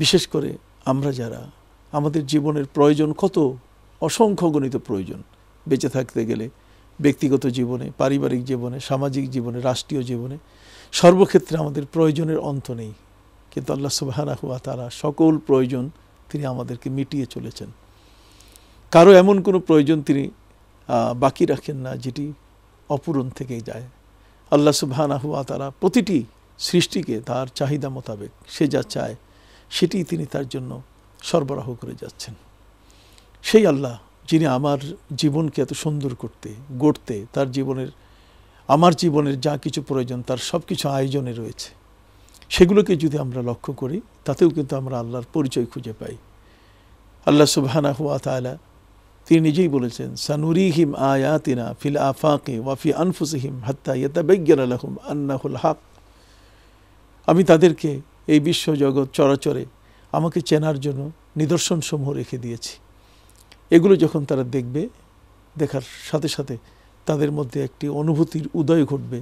বিশেষ করে আমরা যারা আমাদের জীবনের প্রয়োজন কত অসংখ্য গণিত প্রয়োজন বেঁচে থাকতে গেলে, ব্যক্তিগত জীবনে, পারিবারিক জীবনে, সামাজিক জীবনে, রাষ্ট্রীয় জীবনে, সর্বক্ষেত্রে আমাদের প্রয়োজনের অন্ত নেই। কিন্তু আল্লাহ সুবহানাহু ওয়া তাআলা সকল প্রয়োজন তিনি আমাদেরকে মিটিয়ে চলেছেন। কারো এমন কোনো প্রয়োজন তিনি বাকি রাখেন না যেটি অপূরণ থেকেই যায়। আল্লাহ সুবহানাহু ওয়া তাআলা প্রতিটি সৃষ্টিকে তার চাহিদা মোতাবেক সে যা চায় সেটি তিনি তার জন্য সরবরাহ করে যাচ্ছেন। সেই আল্লাহ যিনি আমার জীবনকে এত সুন্দর করতে গড়তে তার আমার জীবনের যা কিছু প্রয়োজন তার সব কিছু আয়োজনে রয়েছে, সেগুলোকে যদি আমরা লক্ষ্য করি তাতেও কিন্তু আমরা আল্লাহর পরিচয় খুঁজে পাই। আল্লাহ সুবহানাহু ওয়া তাআলা তিনি নিজেই বলেছেন, সানুরিহিম আয়াতিনা ফিল আফাকি ওয়া ফি আনফুসিহিম হাত্তা ইয়াতাবায়্যানা লাহুম আন্নাহুল হক। আমি তাদেরকে এই বিশ্বজগৎ চরাচরে আমাকে চেনার জন্য নিদর্শনসমূহ রেখে দিয়েছি। এগুলো যখন তারা দেখবে, দেখার সাথে সাথে তাদের মধ্যে একটি অনুভূতির উদয় ঘটবে